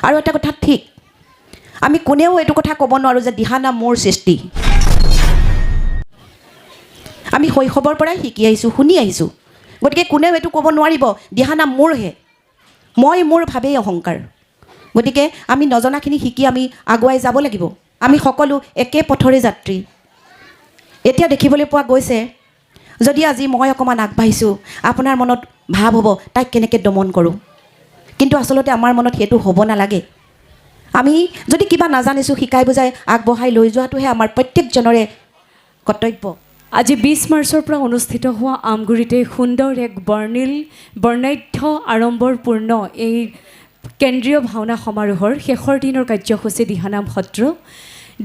আৰু এটা কথা ঠিক, আমি কোনেও এইটো কথা ক'ব নোৱাৰোঁ যে দিহানাম মোৰ সৃষ্টি। আমি শৈশৱৰ পৰাই শিকি আহিছোঁ, শুনি আহিছোঁ। গতিকে কোনেও এইটো ক'ব নোৱাৰিব দিহানাম মোৰহে, মই মোৰ ভাৱেই অহংকাৰ। গতিকে আমি নজনাখিনি শিকি আমি আগুৱাই যাব লাগিব। আমি সকলো একে পথৰে যাত্ৰী। এতিয়া দেখিবলৈ পোৱা গৈছে, যদি আজি মই অকণমান আগবাঢ়িছোঁ, আপোনাৰ মনত ভাৱ হ'ব তাইক কেনেকৈ দমন কৰোঁ। কিন্তু আচলতে আমাৰ মনত সেইটো হ'ব নালাগে। আমি যদি কিবা নাজানিছোঁ, শিকাই বুজাই আগবঢ়াই লৈ যোৱাটোহে আমাৰ প্ৰত্যেকজনৰে কৰ্তব্য। আজি 20 মাৰ্চৰ পৰা অনুষ্ঠিত হোৱা আমগুৰিতে সুন্দৰ এক বৰ্ণাঢ্য আড়ম্বৰপূৰ্ণ এই কেন্দ্ৰীয় ভাওনা সমাৰোহৰ শেষৰ দিনৰ কাৰ্যসূচী দিহানাম সত্ৰ।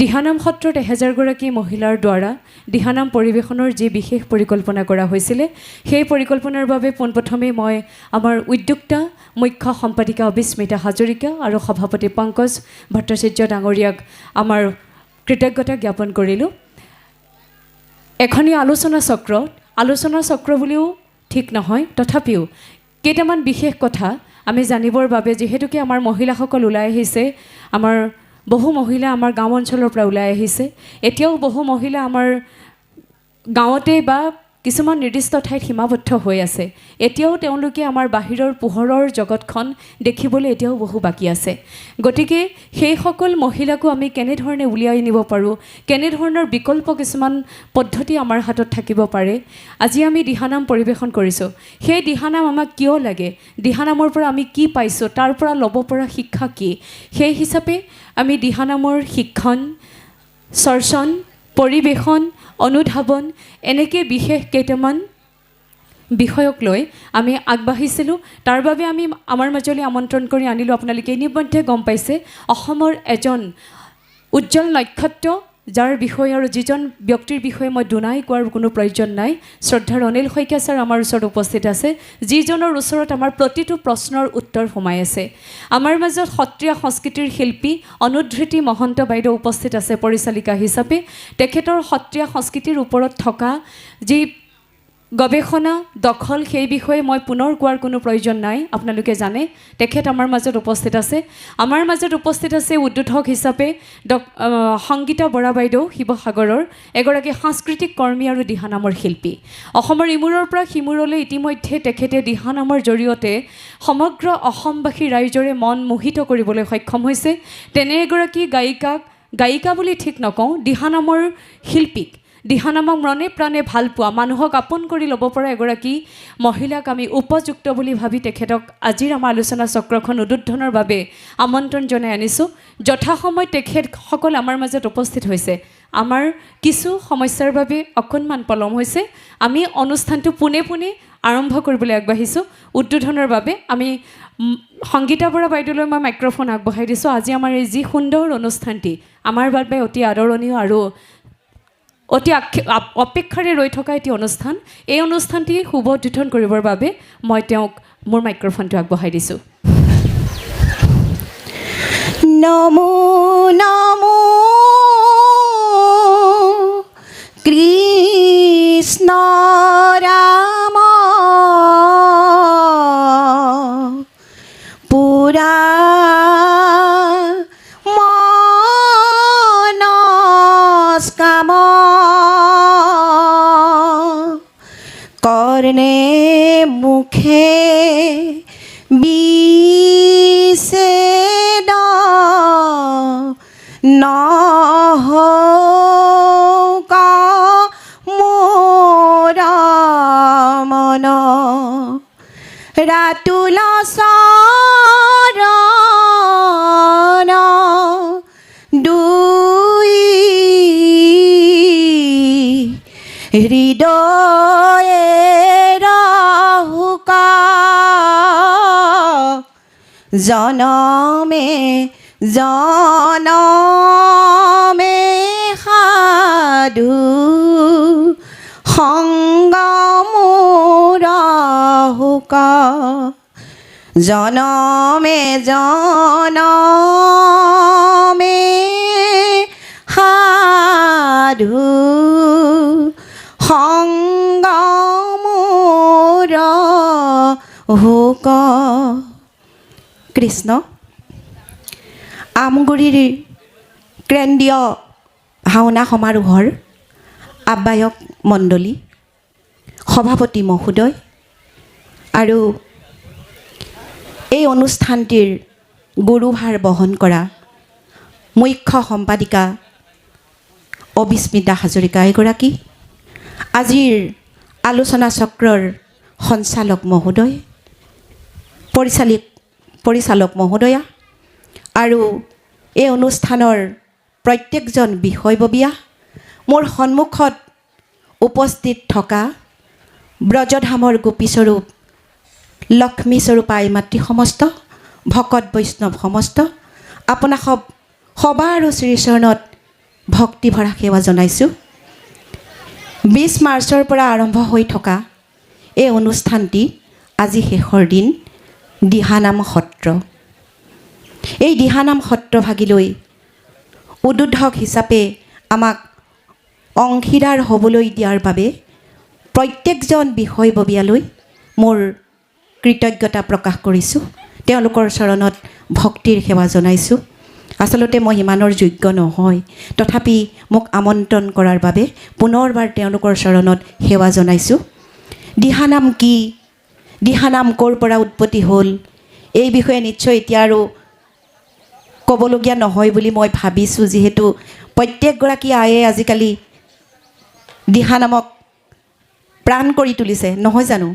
দিহানাম সত্ৰত 1000 গৰাকী মহিলাৰ দ্বাৰা দিহানাম পৰিৱেশনৰ যি বিশেষ পৰিকল্পনা কৰা হৈছিলে, সেই পৰিকল্পনাৰ বাবে পোনপ্ৰথমে মই আমাৰ উদ্যোক্তা মুখ্য সম্পাদিকা অবিস্মিতা হাজৰিকা আৰু সভাপতি পংকজ ভট্টাচাৰ্য ডাঙৰীয়াক আমাৰ কৃতজ্ঞতা জ্ঞাপন কৰিলোঁ। এখনি আলোচনা চক্ৰ বুলিও ঠিক নহয়, তথাপিও কেইটামান বিশেষ কথা আমি জানিবৰ বাবে, যিহেতুকে আমাৰ মহিলাসকল ওলাই আহিছে, আমাৰ বহু মহিলা আমাৰ গাঁও অঞ্চলৰ পৰা ওলাই আহিছে। এতিয়াও বহু মহিলা আমাৰ গাঁৱতে বা কিছুমান নিৰ্দিষ্ট ঠাইত সীমাবদ্ধ হৈ আছে। এতিয়াও তেওঁলোকে আমাৰ বাহিৰৰ পোহৰৰ জগতখন দেখিবলৈ এতিয়াও বহু বাকী আছে। গতিকে সেইসকল মহিলাকো আমি কেনেধৰণে উলিয়াই নিব পাৰোঁ, কেনেধৰণৰ বিকল্প কিছুমান পদ্ধতি আমাৰ হাতত থাকিব পাৰে। আজি আমি দিহানাম পৰিৱেশন কৰিছোঁ, সেই দিহানাম আমাক কিয় লাগে, দিহানামৰ পৰা আমি কি পাইছোঁ, তাৰ পৰা ল'ব পৰা শিক্ষা কি, সেই হিচাপে আমি দিহানামৰ শিক্ষণ, চৰ্চন, পৰিৱেশন, অনুধাৱন এনেকৈ বিশেষ কেইটামান বিষয়ক লৈ আমি আগবাঢ়িছিলোঁ। তাৰ বাবে আমি আমাৰ মাজলৈ আমন্ত্ৰণ কৰি আনিলোঁ। আপোনালোকে ইতিমধ্যে গম পাইছে, অসমৰ এজন উজ্জ্বল নক্ষত্ৰ, যাৰ বিষয়ে আৰু যিজন ব্যক্তিৰ বিষয়ে মই দুনাই কোৱাৰ কোনো প্ৰয়োজন নাই। শ্ৰদ্ধাৰ অনিল শইকীয়া ছাৰ আমাৰ ওচৰত উপস্থিত আছে, যিজনৰ ওচৰত আমাৰ প্ৰতিটো প্ৰশ্নৰ উত্তৰ সোমাই আছে। আমাৰ মাজত সত্ৰীয়া সংস্কৃতিৰ শিল্পী অনুধৃতি মহন্ত বাইদেউ উপস্থিত আছে পৰিচালিকা হিচাপে। তেখেতৰ সত্ৰীয়া সংস্কৃতিৰ ওপৰত থকা যি গৱেষণা দখল, সেই বিষয়ে মই পুনৰ কোৱাৰ কোনো প্ৰয়োজন নাই, আপোনালোকে জানে। তেখেত আমাৰ মাজত উপস্থিত আছে। আমাৰ মাজত উপস্থিত আছে উদ্বোধক হিচাপে সংগীতা বৰা বাইদেউ, শিৱসাগৰৰ এগৰাকী সাংস্কৃতিক কৰ্মী আৰু দিহানামৰ শিল্পী। অসমৰ ইমূৰৰ পৰা সিমূৰলৈ ইতিমধ্যে তেখেতে দিহানামৰ জৰিয়তে সমগ্ৰ অসমবাসী ৰাইজৰে মন মোহিত কৰিবলৈ সক্ষম হৈছে। তেনে এগৰাকী গায়িকা বুলি ঠিক নকওঁ, দিহানামৰ শিল্পীক, দিহানামক মনে প্ৰাণে ভাল পোৱা, মানুহক আপোন কৰি ল'ব পৰা এগৰাকী মহিলাক আমি উপযুক্ত বুলি ভাবি তেখেতক আজিৰ আমাৰ আলোচনা চক্ৰখন উদ্বোধনৰ বাবে আমন্ত্ৰণ জনাই আনিছোঁ। যথাসময়ত তেখেতসকল আমাৰ মাজত উপস্থিত হৈছে। আমাৰ কিছু সমস্যাৰ বাবে অকণমান পলম হৈছে। আমি অনুষ্ঠানটো পোনে আৰম্ভ কৰিবলৈ আগবাঢ়িছোঁ। উদ্বোধনৰ বাবে আমি সংগীতা বৰা বাইদেউলৈ মই মাইক্ৰফোন আগবঢ়াই দিছোঁ। আজি আমাৰ এই যি সুন্দৰ অনুষ্ঠানটি আমাৰ বাবে অতি আদৰণীয় আৰু অতি অপেক্ষাৰে ৰৈ থকা এটি অনুষ্ঠান, এই অনুষ্ঠানটি শুভ উদ্বোধন কৰিবৰ বাবে মই তেওঁক মোৰ মাইক্ৰফোনটো আগবঢ়াই দিছোঁ। নমো নমো কৃষ্ণ ৰাম পুৰা মনস্কাম কৰ্ণে মুখে বিছেদ নহৌক মোৰ মন ৰাতুল চৰণ দুই হৃদয়ে ৰহুকা জনমে জনমে সাধু সংগ মোৰ হুকা জনমে জনমে সাধু সংগ মোৰ হুক। কৃষ্ণ, আমগুৰিৰ কেন্দ্ৰীয় ভাওনা সমাৰোহৰ আহ্বায়ক মণ্ডলী, সভাপতি মহোদয় আৰু এই অনুষ্ঠানটিৰ গুৰুভাৰ বহন কৰা মুখ্য সম্পাদিকা অবিস্মিতা হাজৰিকা এগৰাকী, আজিৰ আলোচনা চক্ৰৰ সঞ্চালক মহোদয়, পৰিচালক মহোদয়া আৰু এই অনুষ্ঠানৰ প্ৰত্যেকজন বিষয়ববীয়া, মোৰ সন্মুখত উপস্থিত থকা ব্ৰজধামৰ গোপীস্বৰূপ লক্ষ্মীস্বৰূপ আই মাতৃ সমস্ত, ভকত বৈষ্ণৱ সমস্ত, আপোনাক সবাৰো শ্ৰীচৰণত ভক্তিভৰা সেৱা জনাইছোঁ। 20 মাৰ্চৰ পৰা আৰম্ভ হৈ থকা এই অনুষ্ঠানটি আজি শেষৰ দিন। দিহানাম সত্ৰ, এই দিহানাম সত্ৰভাগিলৈ উদ্বোধক হিচাপে আমাক অংশীদাৰ হ'বলৈ দিয়াৰ বাবে প্ৰত্যেকজন বিষয়ববীয়ালৈ মোৰ কৃতজ্ঞতা প্ৰকাশ কৰিছোঁ। তেওঁলোকৰ চৰণত ভক্তিৰ সেৱা জনাইছোঁ। আচলতে মই ইমানৰ যোগ্য নহয়, তথাপি মোক আমন্ত্ৰণ কৰাৰ বাবে পুনৰবাৰ তেওঁলোকৰ চৰণত সেৱা জনাইছোঁ। দিহানাম কি, দিহানাম ক'ৰ পৰা উৎপত্তি হ'ল, এই বিষয়ে নিশ্চয় এতিয়া আৰু ক'বলগীয়া নহয় বুলি মই ভাবিছোঁ, যিহেতু প্ৰত্যেকগৰাকী আয়ে আজিকালি দিহানামক প্ৰাণ কৰি তুলিছে, নহয় জানো?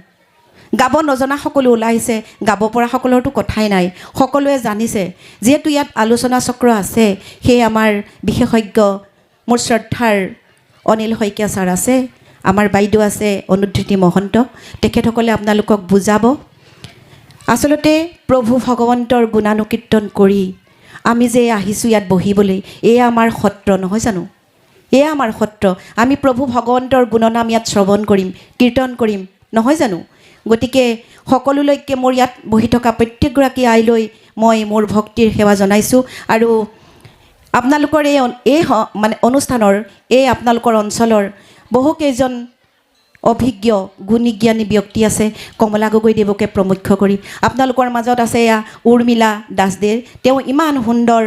গাব নজনা সকলো ওলাইছে, গাব পৰা সকলৰতো কথাই নাই, সকলোৱে জানিছে। যিহেতু ইয়াত আলোচনা চক্ৰ আছে, সেয়ে আমাৰ বিশেষজ্ঞ মোৰ শ্ৰদ্ধাৰ অনিল শইকীয়া ছাৰ আছে, আমাৰ বাইদেউ আছে অনুধৃতি মহন্ত, তেখেতসকলে আপোনালোকক বুজাব। আচলতে প্ৰভু ভগৱন্তৰ গুণানুকীৰ্তন কৰি আমি যে আহিছোঁ ইয়াত বহিবলৈ, এয়া আমাৰ সত্ৰ, নহয় জানো? এয়া আমাৰ সত্ৰ। আমি প্ৰভু ভগৱন্তৰ গুণনাম ইয়াত শ্ৰৱণ কৰিম, কীৰ্তন কৰিম, নহয় জানো? গতিকে সকলোলৈকে মোৰ ইয়াত বহি থকা প্ৰত্যেকগৰাকী আইলৈ মই মোৰ ভক্তিৰ সেৱা জনাইছোঁ। আৰু আপোনালোকৰ এই মানে অনুষ্ঠানৰ এই আপোনালোকৰ অঞ্চলৰ বহুকেইজন অভিজ্ঞ গুণীজ্ঞানী ব্যক্তি আছে, কমলা গগৈদেৱকে প্ৰমুখ্য কৰি। আপোনালোকৰ মাজত আছে এয়া উৰ্মিলা দাসদেৱ, তেওঁ ইমান সুন্দৰ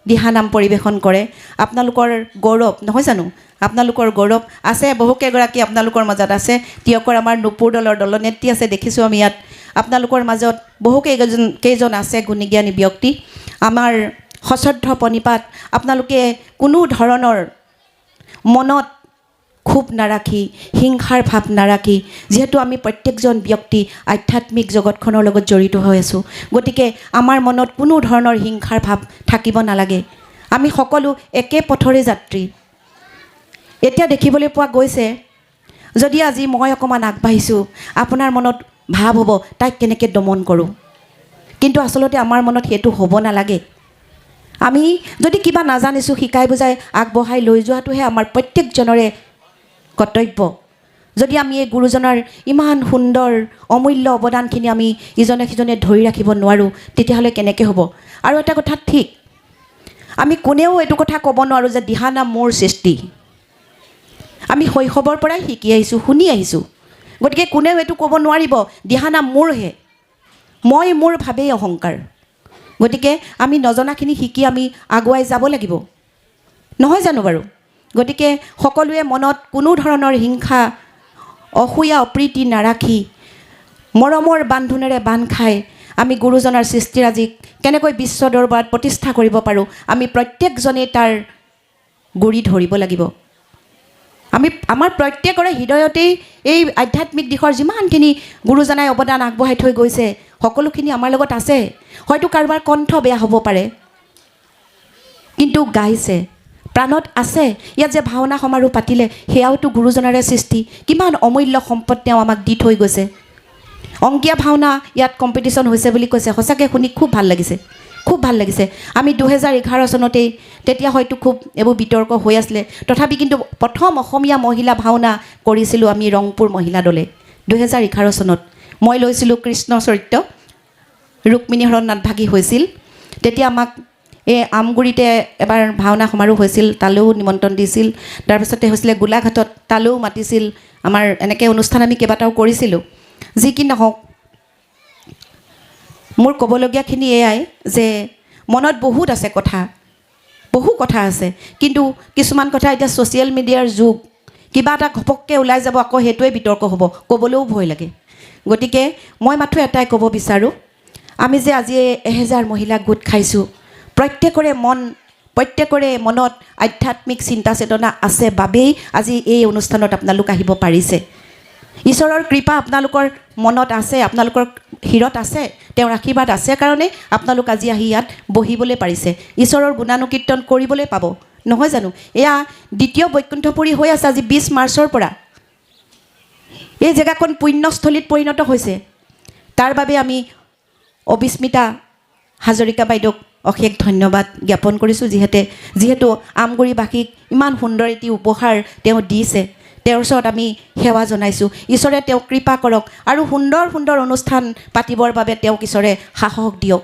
দিহানাম পৰিৱেশন কৰে। আপোনালোকৰ গৌৰৱ, নহয় জানো? আপোনালোকৰ গৌৰৱ আছে, বহুকেইগৰাকী আপোনালোকৰ মাজত আছে। তিয়কৰ আমাৰ নুপুৰ দলৰ দলনেত্ৰী আছে, দেখিছোঁ আমি ইয়াত। আপোনালোকৰ মাজত বহুকেইজন আছে গুণীজ্ঞানী ব্যক্তি। আমাৰ সশ্ৰদ্ধ প্ৰণিপাত, আপোনালোকে কোনো ধৰণৰ মনত ক্ষোভ নাৰাখি, হিংসাৰ ভাৱ নাৰাখি, যিহেতু আমি প্ৰত্যেকজন ব্যক্তি আধ্যাত্মিক জগতখনৰ লগত জড়িত হৈ আছোঁ, গতিকে আমাৰ মনত কোনো ধৰণৰ হিংসাৰ ভাৱ থাকিব নালাগে। আমি সকলো একে পথৰে যাত্ৰী। এতিয়া দেখিবলৈ পোৱা গৈছে, যদি আজি মই অকণমান আগবাঢ়িছোঁ, আপোনাৰ মনত ভাৱ হ'ব তাইক কেনেকৈ দমন কৰোঁ, কিন্তু আচলতে আমাৰ মনত সেইটো হ'ব নালাগে। আমি যদি কিবা নাজানিছোঁ, শিকাই বুজাই আগবঢ়াই লৈ যোৱাটোহে আমাৰ প্ৰত্যেকজনৰে কৰ্তব্য। যদি আমি এই গুৰুজনাৰ ইমান সুন্দৰ অমূল্য অৱদানখিনি আমি ইজনে সিজনে ধৰি ৰাখিব নোৱাৰোঁ, তেতিয়াহ'লে কেনেকৈ হ'ব? আৰু এটা কথা ঠিক, আমি কোনেও এইটো কথা ক'ব নোৱাৰোঁ যে দিহানাম মোৰ সৃষ্টি। আমি শৈশৱৰ পৰাই শিকি আহিছোঁ, শুনি আহিছোঁ। গতিকে কোনেও এইটো ক'ব নোৱাৰিব দিহানাম মোৰহে, মই মোৰ ভাৱেই অহংকাৰ। গতিকে আমি নজনাখিনি শিকি আমি আগুৱাই যাব লাগিব, নহয় জানো বাৰু? গতিকে সকলোৱে মনত কোনো ধৰণৰ হিংসা, অসূয়া অপ্ৰীতি নাৰাখি মৰমৰ বান্ধোনেৰে বান্ধ খাই আমি গুৰুজনাৰ সৃষ্টিৰাজিক কেনেকৈ বিশ্ব দৰবাৰত প্ৰতিষ্ঠা কৰিব পাৰোঁ, আমি প্ৰত্যেকজনেই তাৰ গুৰি ধৰিব লাগিব। আমাৰ প্ৰত্যেকৰে হৃদয়তেই এই আধ্যাত্মিক দিশৰ যিমানখিনি গুৰুজনাই অৱদান আগবঢ়াই থৈ গৈছে, সকলোখিনি আমাৰ লগত আছে। হয়তো কাৰোবাৰ কণ্ঠ বেয়া হ'ব পাৰে, কিন্তু গাইছে, প্ৰাণত আছে। ইয়াত যে ভাওনা সমাৰোহ পাতিলে, সেয়াওতো গুৰুজনাৰে সৃষ্টি। কিমান অমূল্য সম্পদ তেওঁ আমাক দি থৈ গৈছে। অংকীয়া ভাওনা ইয়াত কম্পিটিশ্যন হৈছে বুলি কৈছে, সঁচাকৈ শুনি খুব ভাল লাগিছে, খুব ভাল লাগিছে। আমি 2011 চনতেই, তেতিয়া হয়তো খুব এইবোৰ বিতৰ্ক হৈ আছিলে, তথাপি কিন্তু প্ৰথম অসমীয়া মহিলা ভাওনা কৰিছিলোঁ আমি ৰংপুৰ মহিলা দলে 2011 চনত। মই লৈছিলোঁ কৃষ্ণ চৰিত্ৰ, ৰুক্মিণী হৰণ নাটভাগী হৈছিল। তেতিয়া আমাক এই আমগুৰিতে এবাৰ ভাওনা সমাৰোহ হৈছিল, তালৈও নিমন্ত্ৰণ দিছিল। তাৰপিছতে হৈছিলে গোলাঘাটত, তালৈও মাতিছিল। আমাৰ এনেকৈ অনুষ্ঠান আমি কেইবাটাও কৰিছিলোঁ। যি কি নহওক, মোৰ ক'বলগীয়াখিনি এয়াই যে মনত বহুত আছে কথা, বহু কথা আছে, কিন্তু কিছুমান কথা এতিয়া ছ'চিয়েল মিডিয়াৰ যুগ, কিবা এটা ঘপককৈ ওলাই যাব, আকৌ সেইটোৱে বিতৰ্ক হ'ব, ক'বলৈও ভয় লাগে। গতিকে মই মাথো এটাই ক'ব বিচাৰোঁ, আমি যে আজি 1000 মহিলা গোট খাইছোঁ, প্ৰত্যেকৰে মনত আধ্যাত্মিক চিন্তা চেতনা আছে বাবেই আজি এই অনুষ্ঠানত আপোনালোক আহিব পাৰিছে। ঈশ্বৰৰ কৃপা আপোনালোকৰ মনত আছে, আপোনালোকৰ শিৰত আছে, তেওঁৰ আশীৰ্বাদ আছে কাৰণে আপোনালোক আজি আহি ইয়াত বহিবলৈ পাৰিছে, ঈশ্বৰৰ গুণানুকীৰ্তন কৰিবলৈ পাব, নহয় জানো? এয়া দ্বিতীয় বৈকুণ্ঠপুৰী হৈ আছে আজি 20 মাৰ্চৰ পৰা। এই জেগাখন পুণ্যস্থলীত পৰিণত হৈছে। তাৰ বাবে আমি অবিস্মিতা হাজৰিকা বাইদেউক অশেষ ধন্যবাদ জ্ঞাপন কৰিছোঁ, যিহেতু আমগুৰিবাসীক ইমান সুন্দৰ এটি উপহাৰ তেওঁ দিছে। তেওঁৰ ওচৰত আমি সেৱা জনাইছোঁ। ঈশ্বৰে তেওঁক কৃপা কৰক আৰু সুন্দৰ সুন্দৰ অনুষ্ঠান পাতিবৰ বাবে তেওঁক ঈশ্বৰে সাহস দিয়ক।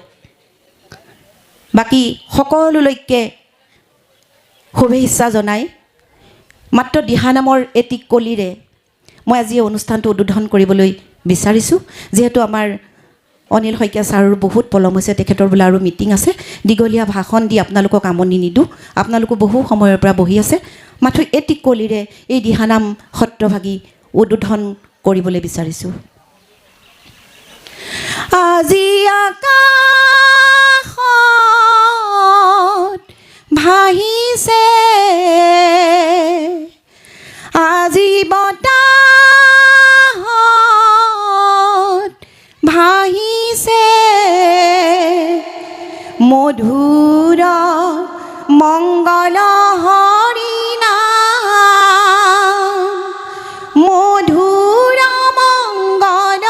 বাকী সকলোলৈকে শুভেচ্ছা জনাই মাত্ৰ দিহানামৰ এটি কলিৰে মই আজি এই অনুষ্ঠানটো উদ্বোধন কৰিবলৈ বিচাৰিছোঁ। যিহেতু আমাৰ অনিল শইকীয়া ছাৰৰ বহুত পলম হৈছে, তেখেতৰ বোলে আৰু মিটিং আছে, দীঘলীয়া ভাষণ দি আপোনালোকক আমনি নিদিওঁ, আপোনালোকো বহু সময়ৰ পৰা বহি আছে। মাথো এটি কলিৰে এই দিহানাম সত্ৰভাগী উদ্বোধন কৰিবলৈ বিচাৰিছোঁ। আজি আকাশত ভাহিছে, আজি বতাহত ভাহিছে, মধুৰ মংগল হৰিনাম, মধুৰ মংগল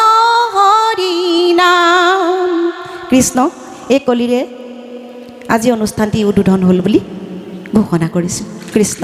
হৰিনাম। কৃষ্ণ এই কলিৰে আজি অনুষ্ঠানটি উদ্বোধন হ'ল বুলি ঘোষণা কৰিছোঁ। কৃষ্ণ।